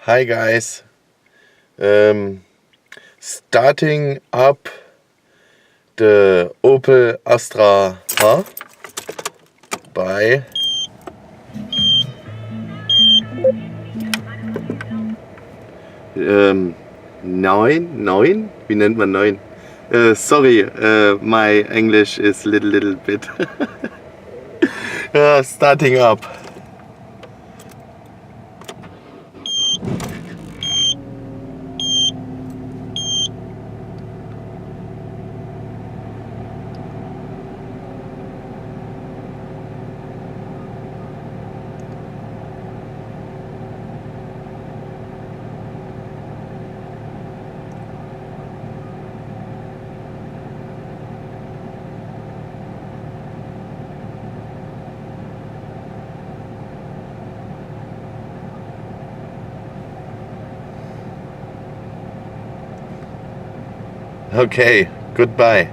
Hi guys, starting up the Opel Astra H bei neun? Wie nennt man neun? Sorry, my English is little bit starting up. Okay, goodbye.